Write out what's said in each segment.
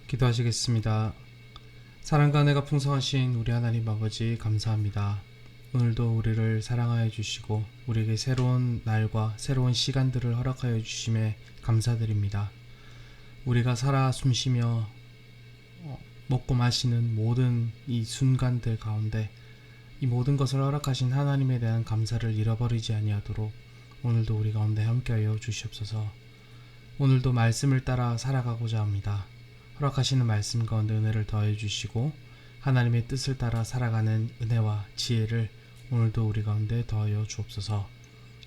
기도하시겠습니다. 사랑과 은혜가 풍성하신 우리 하나님 아버지 감사합니다. 오늘도 우리를 사랑하여 주시고 우리에게 새로운 날과 새로운 시간들을 허락하여 주심에 감사드립니다. 우리가 살아 숨쉬며 먹고 마시는 모든 이 순간들 가운데 이 모든 것을 허락하신 하나님에 대한 감사를 잃어버리지 아니하도록 오늘도 우리 가운데 함께하여 주시옵소서. 오늘도 말씀을 따라 살아가고자 합니다. 허락하시는 말씀 가운데 은혜를 더해 주시고 하나님의 뜻을 따라 살아가는 은혜와 지혜를 오늘도 우리 가운데 더하여 주옵소서.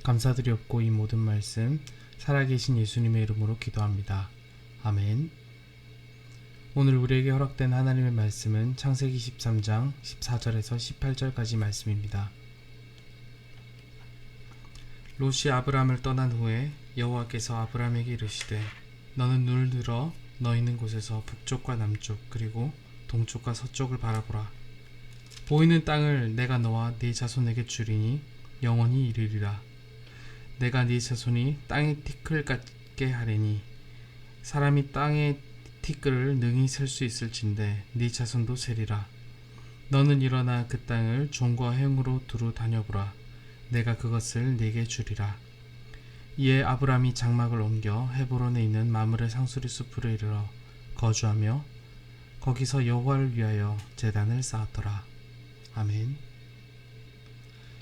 감사드리옵고 이 모든 말씀 살아계신 예수님의 이름으로 기도합니다. 아멘. 오늘 우리에게 허락된 하나님의 말씀은 창세기 13장 14절에서 18절까지 말씀입니다. 롯이 아브람을 떠난 후에 여호와께서 아브람에게 이르시되 너는 눈을 들어 너 있는 곳에서 북쪽과 남쪽 그리고 동쪽과 서쪽을 바라보라. 보이는 땅을 내가 너와 네 자손에게 주리니 영원히 이르리라. 내가 네 자손이 땅의 티끌 같게 하리니 사람이 땅의 티끌을 능히 셀 수 있을진데 네 자손도 세리라. 너는 일어나 그 땅을 종과 행으로 두루 다녀보라. 내가 그것을 네게 주리라. 이에 아브람이 장막을 옮겨 헤브론에 있는 마므레 상수리 숲으로 이르러 거주하며 거기서 여호와를 위하여 제단을 쌓았더라. 아멘.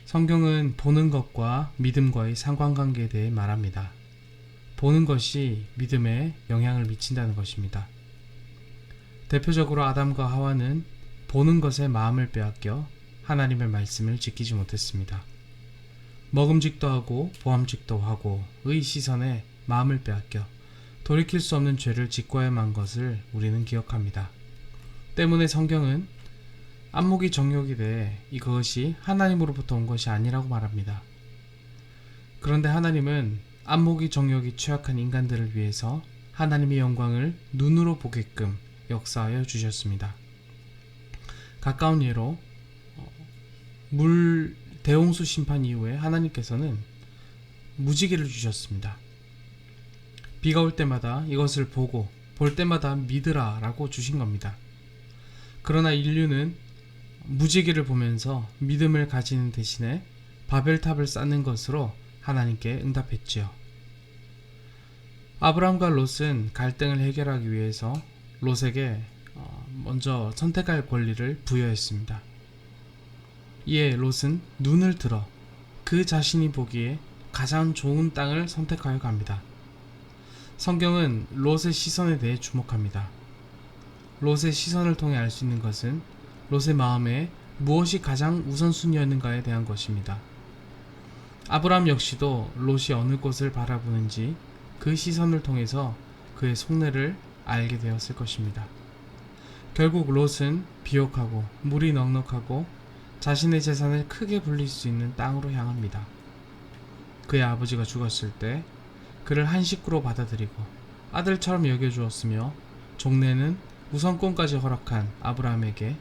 성경은 보는 것과 믿음과의 상관관계에 대해 말합니다. 보는 것이 믿음에 영향을 미친다는 것입니다. 대표적으로 아담과 하와는 보는 것에 마음을 빼앗겨 하나님의 말씀을 지키지 못했습니다. 먹음직도 하고 보암직도 하고 의 시선에 마음을 빼앗겨 돌이킬 수 없는 죄를 짓고야만 것을 우리는 기억합니다. 때문에 성경은 안목이 정욕이 돼 이것이 하나님으로부터 온 것이 아니라고 말합니다. 그런데 하나님은 안목이 정욕이 취약한 인간들을 위해서 하나님의 영광을 눈으로 보게끔 역사하여 주셨습니다. 가까운 예로 대홍수 심판 이후에 하나님께서는 무지개를 주셨습니다. 비가 올 때마다 이것을 보고 볼 때마다 믿으라 라고 주신 겁니다. 그러나 인류는 무지개를 보면서 믿음을 가지는 대신에 바벨탑을 쌓는 것으로 하나님께 응답했지요. 아브람과 롯은 갈등을 해결하기 위해서 롯에게 먼저 선택할 권리를 부여했습니다. 이에 롯은 눈을 들어 그 자신이 보기에 가장 좋은 땅을 선택하여 갑니다. 성경은 롯의 시선에 대해 주목합니다. 롯의 시선을 통해 알 수 있는 것은 롯의 마음에 무엇이 가장 우선순위였는가에 대한 것입니다. 아브람 역시도 롯이 어느 곳을 바라보는지 그 시선을 통해서 그의 속내를 알게 되었을 것입니다. 결국 롯은 비옥하고 물이 넉넉하고 자신의 재산을 크게 불릴 수 있는 땅으로 향합니다. 그의 아버지가 죽었을 때 그를 한 식구로 받아들이고 아들처럼 여겨주었으며 종래는 우선권까지 허락한 아브라함에게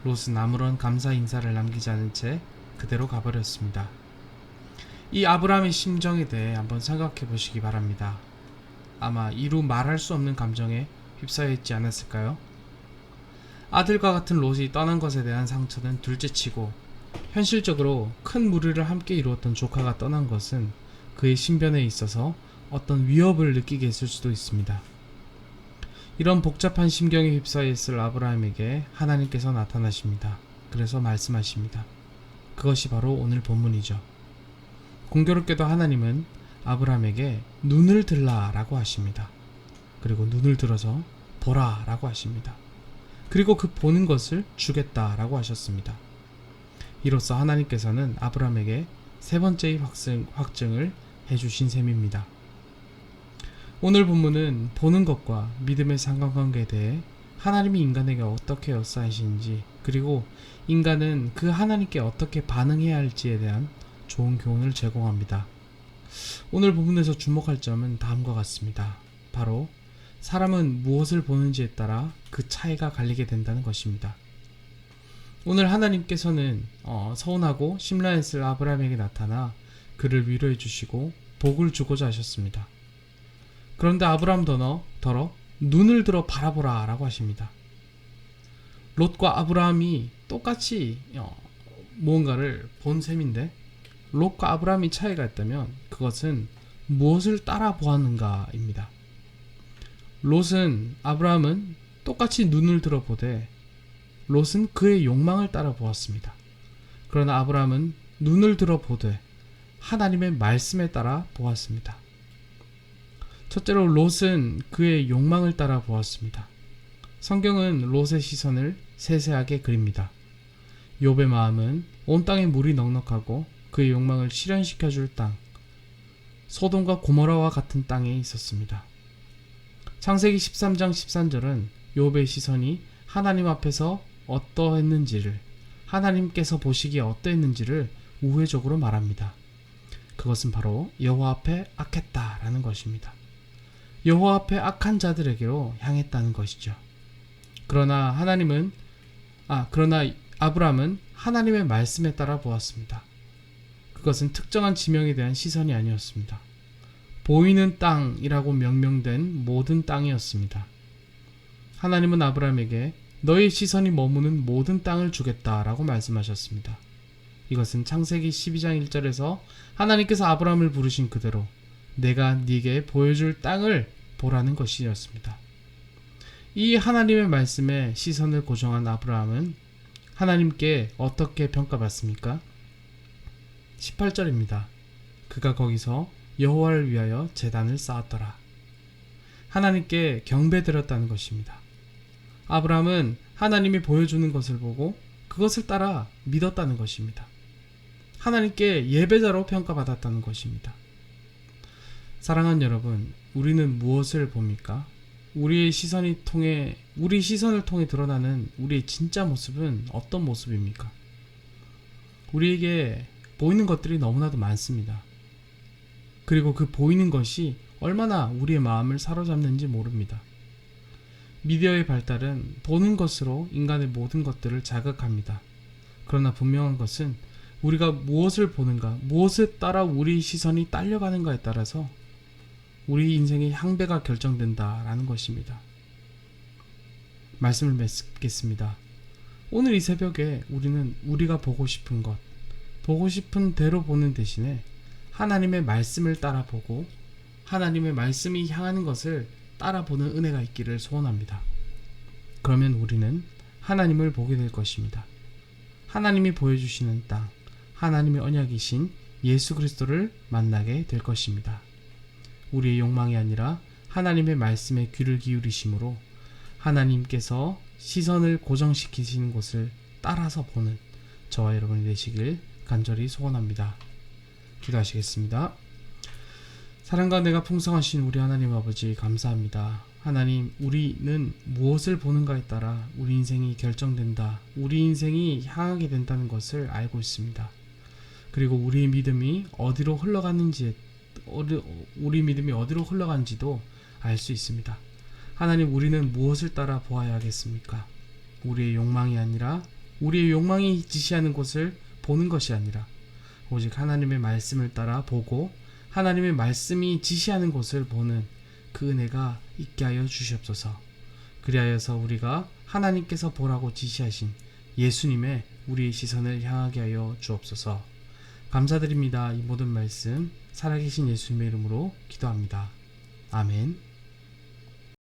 롯은 아무런 감사 인사를 남기지 않은 채 그대로 가버렸습니다. 이 아브라함의 심정에 대해 한번 생각해 보시기 바랍니다. 아마 이루 말할 수 없는 감정에 휩싸여 있지 않았을까요? 아들과 같은 롯이 떠난 것에 대한 상처는 둘째치고 현실적으로 큰 무리를 함께 이루었던 조카가 떠난 것은 그의 신변에 있어서 어떤 위협을 느끼게 했을 수도 있습니다. 이런 복잡한 심경에 휩싸여 있을 아브라함에게 하나님께서 나타나십니다. 그래서 말씀하십니다. 그것이 바로 오늘 본문이죠. 공교롭게도 하나님은 아브라함에게 눈을 들라 라고 하십니다. 그리고 눈을 들어서 보라 라고 하십니다. 그리고 그 보는 것을 주겠다 라고 하셨습니다. 이로써 하나님께서는 아브라함에게 세 번째의 확증을 해주신 셈입니다. 오늘 본문은 보는 것과 믿음의 상관관계에 대해 하나님이 인간에게 어떻게 역사하시는지 그리고 인간은 그 하나님께 어떻게 반응해야 할지에 대한 좋은 교훈을 제공합니다. 오늘 본문에서 주목할 점은 다음과 같습니다. 바로 사람은 무엇을 보는지에 따라 그 차이가 갈리게 된다는 것입니다. 오늘 하나님께서는 서운하고 심란했을 아브라함에게 나타나 그를 위로해 주시고 복을 주고자 하셨습니다. 그런데 아브라함 더러 눈을 들어 바라보라 라고 하십니다. 롯과 아브라함이 똑같이 무언가를 본 셈인데, 롯과 아브라함이 차이가 있다면 그것은 무엇을 따라 보았는가입니다. 롯은 아브라함은 똑같이 눈을 들어 보되 롯은 그의 욕망을 따라 보았습니다. 그러나 아브라함은 눈을 들어 보되 하나님의 말씀에 따라 보았습니다. 첫째로 롯은 그의 욕망을 따라 보았습니다. 성경은 롯의 시선을 세세하게 그립니다. 욥의 마음은 온 땅에 물이 넉넉하고 그의 욕망을 실현시켜 줄 땅, 소돔과 고모라와 같은 땅에 있었습니다. 창세기 13장 13절은 욥의 시선이 하나님 앞에서 어떠했는지를, 하나님께서 보시기에 어떠했는지를 우회적으로 말합니다. 그것은 바로 여호와 앞에 악했다라는 것입니다. 여호와 앞에 악한 자들에게로 향했다는 것이죠. 그러나 아브라함은 하나님의 말씀에 따라 보았습니다. 그것은 특정한 지명에 대한 시선이 아니었습니다. 보이는 땅이라고 명명된 모든 땅이었습니다. 하나님은 아브라함에게 너의 시선이 머무는 모든 땅을 주겠다라고 말씀하셨습니다. 이것은 창세기 12장 1절에서 하나님께서 아브라함을 부르신 그대로 내가 네게 보여줄 땅을 보라는 것이었습니다. 이 하나님의 말씀에 시선을 고정한 아브라함은 하나님께 어떻게 평가받습니까? 18절입니다. 그가 거기서 여호와를 위하여 제단을 쌓았더라. 하나님께 경배드렸다는 것입니다. 아브라함은 하나님이 보여주는 것을 보고 그것을 따라 믿었다는 것입니다. 하나님께 예배자로 평가받았다는 것입니다. 사랑하는 여러분, 우리는 무엇을 봅니까? 우리 시선을 통해 드러나는 우리의 진짜 모습은 어떤 모습입니까? 우리에게 보이는 것들이 너무나도 많습니다. 그리고 그 보이는 것이 얼마나 우리의 마음을 사로잡는지 모릅니다. 미디어의 발달은 보는 것으로 인간의 모든 것들을 자극합니다. 그러나 분명한 것은 우리가 무엇을 보는가, 무엇에 따라 우리 시선이 딸려가는가에 따라서 우리 인생의 향배가 결정된다라는 것입니다. 말씀을 맺겠습니다. 오늘 이 새벽에 우리는 우리가 보고 싶은 것, 보고 싶은 대로 보는 대신에 하나님의 말씀을 따라 보고 하나님의 말씀이 향하는 것을 따라 보는 은혜가 있기를 소원합니다. 그러면 우리는 하나님을 보게 될 것입니다. 하나님이 보여주시는 땅, 하나님의 언약이신 예수 그리스도를 만나게 될 것입니다. 우리의 욕망이 아니라 하나님의 말씀에 귀를 기울이심으로 하나님께서 시선을 고정시키시는 곳을 따라서 보는 저와 여러분이 되시길 간절히 소원합니다. 기도하시겠습니다. 사랑과 은혜가 풍성하신 우리 하나님 아버지 감사합니다. 하나님, 우리는 무엇을 보는가에 따라 우리 인생이 결정된다, 우리 인생이 향하게 된다는 것을 알고 있습니다. 그리고 우리의 믿음이 어디로 흘러가는지도 알 수 있습니다. 하나님, 우리는 무엇을 따라 보아야 하겠습니까? 우리의 욕망이 아니라, 우리의 욕망이 지시하는 곳을 보는 것이 아니라 오직 하나님의 말씀을 따라 보고 하나님의 말씀이 지시하는 곳을 보는 그 은혜가 있게 하여 주시옵소서. 그리하여서 우리가 하나님께서 보라고 지시하신 예수님의 우리의 시선을 향하게 하여 주옵소서. 감사드립니다. 이 모든 말씀 살아계신 예수님의 이름으로 기도합니다. 아멘.